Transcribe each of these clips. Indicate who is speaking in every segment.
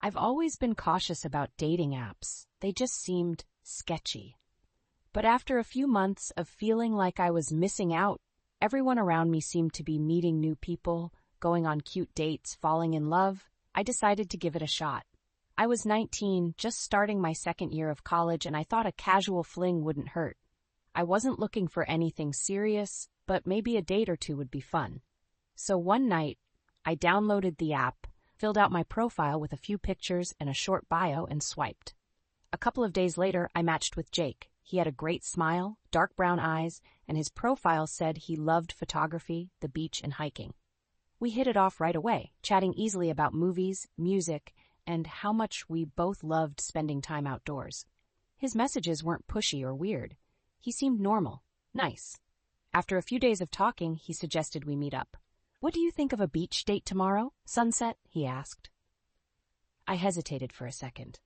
Speaker 1: I've always been cautious about dating apps. They just seemed sketchy. But after a few months of feeling like I was missing out, everyone around me seemed to be meeting new people, going on cute dates, falling in love. I decided to give it a shot. I was 19, just starting my second year of college, and I thought a casual fling wouldn't hurt. I wasn't looking for anything serious, but maybe a date or two would be fun. So one night, I downloaded the app, filled out my profile with a few pictures and a short bio, and swiped. A couple of days later, I matched with Jake. He had a great smile, dark brown eyes, and his profile said he loved photography, the beach, and hiking. We hit it off right away, chatting easily about movies, music, and how much we both loved spending time outdoors. His messages weren't pushy or weird. He seemed normal, nice. After a few days of talking, he suggested we meet up. "What do you think of a beach date tomorrow? Sunset?" he asked. I hesitated for a second.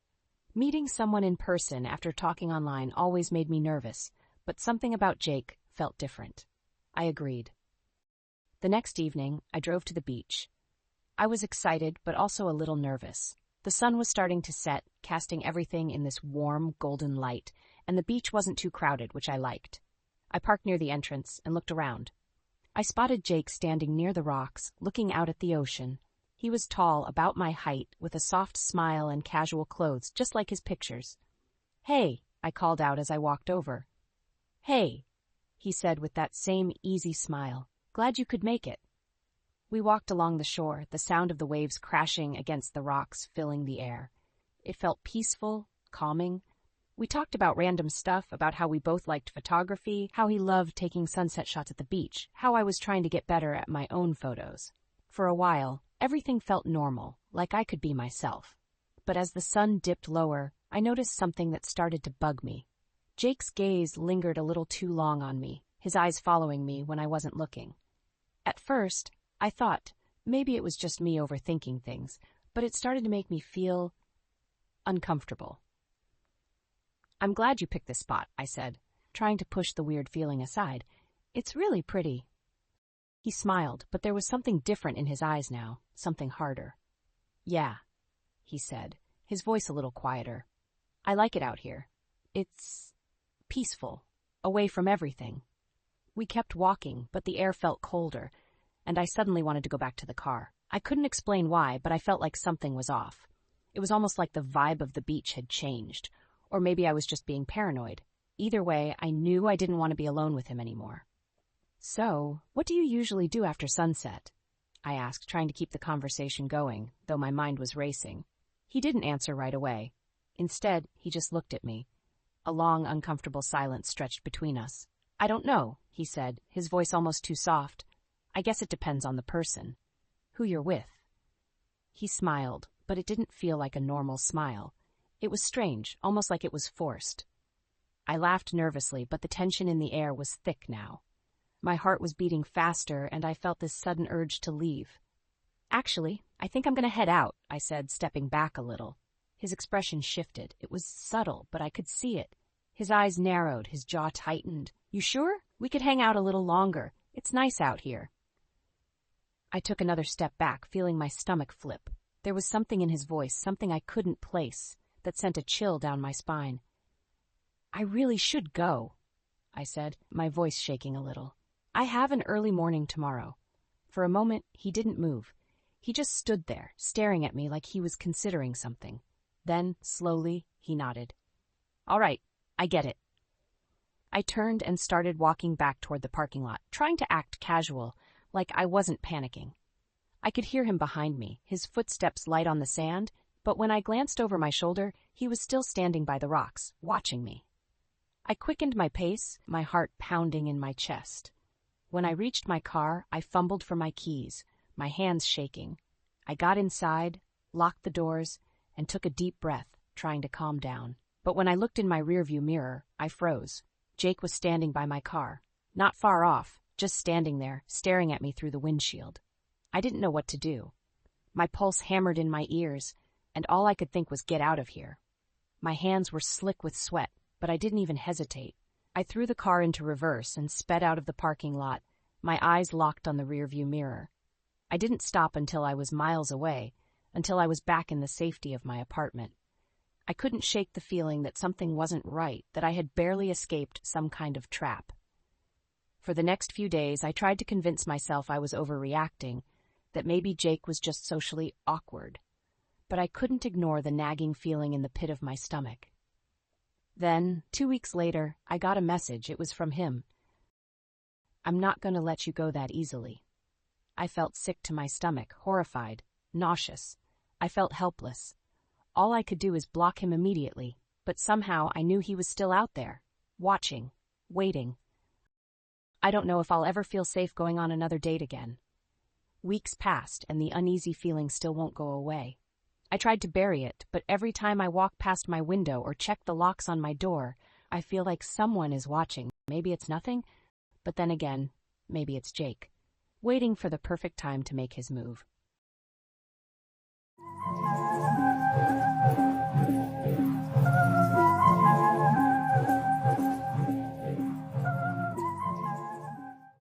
Speaker 1: Meeting someone in person after talking online always made me nervous, but something about Jake felt different. I agreed. The next evening, I drove to the beach. I was excited, but also a little nervous. The sun was starting to set, casting everything in this warm, golden light, and the beach wasn't too crowded, which I liked. I parked near the entrance and looked around. I spotted Jake standing near the rocks, looking out at the ocean. He was tall, about my height, with a soft smile and casual clothes, just like his pictures. "Hey," I called out as I walked over. "Hey," he said with that same easy smile. "Glad you could make it." We walked along the shore, the sound of the waves crashing against the rocks filling the air. It felt peaceful, calming. We talked about random stuff, about how we both liked photography, how he loved taking sunset shots at the beach, how I was trying to get better at my own photos. For a while, everything felt normal, like I could be myself. But as the sun dipped lower, I noticed something that started to bug me. Jake's gaze lingered a little too long on me, his eyes following me when I wasn't looking. At first, I thought maybe it was just me overthinking things, but it started to make me feel uncomfortable. "I'm glad you picked this spot," I said, trying to push the weird feeling aside. "It's really pretty." He smiled, but there was something different in his eyes now, something harder. "Yeah," he said, his voice a little quieter. "I like it out here. It's peaceful, away from everything." We kept walking, but the air felt colder, and I suddenly wanted to go back to the car. I couldn't explain why, but I felt like something was off. It was almost like the vibe of the beach had changed. Or maybe I was just being paranoid. Either way, I knew I didn't want to be alone with him anymore. "So, what do you usually do after sunset?" I asked, trying to keep the conversation going, though my mind was racing. He didn't answer right away. Instead, he just looked at me. A long, uncomfortable silence stretched between us. "I don't know," he said, his voice almost too soft. "I guess it depends on the person. Who you're with." He smiled, but it didn't feel like a normal smile. It was strange, almost like it was forced. I laughed nervously, but the tension in the air was thick now. My heart was beating faster, and I felt this sudden urge to leave. "Actually, I think I'm going to head out," I said, stepping back a little. His expression shifted. It was subtle, but I could see it. His eyes narrowed, his jaw tightened. "You sure? We could hang out a little longer. It's nice out here." I took another step back, feeling my stomach flip. There was something in his voice, something I couldn't place, that sent a chill down my spine. "I really should go," I said, my voice shaking a little. "I have an early morning tomorrow." For a moment, he didn't move. He just stood there, staring at me like he was considering something. Then, slowly, he nodded. "All right, I get it." I turned and started walking back toward the parking lot, trying to act casual, like I wasn't panicking. I could hear him behind me, his footsteps light on the sand, but when I glanced over my shoulder, he was still standing by the rocks, watching me. I quickened my pace, my heart pounding in my chest. When I reached my car, I fumbled for my keys, my hands shaking. I got inside, locked the doors, and took a deep breath, trying to calm down. But when I looked in my rearview mirror, I froze. Jake was standing by my car, not far off, just standing there, staring at me through the windshield. I didn't know what to do. My pulse hammered in my ears, and all I could think was get out of here. My hands were slick with sweat, but I didn't even hesitate. I threw the car into reverse and sped out of the parking lot, my eyes locked on the rearview mirror. I didn't stop until I was miles away, until I was back in the safety of my apartment. I couldn't shake the feeling that something wasn't right, that I had barely escaped some kind of trap. For the next few days, I tried to convince myself I was overreacting, that maybe Jake was just socially awkward. But I couldn't ignore the nagging feeling in the pit of my stomach. Then, 2 weeks later, I got a message. It was from him. "I'm not going to let you go that easily." I felt sick to my stomach, horrified, nauseous. I felt helpless. All I could do is block him immediately, but somehow I knew he was still out there, watching, waiting. I don't know if I'll ever feel safe going on another date again. Weeks passed, and the uneasy feeling still won't go away. I tried to bury it, but every time I walk past my window or check the locks on my door, I feel like someone is watching. Maybe it's nothing, but then again, maybe it's Jake, waiting for the perfect time to make his move.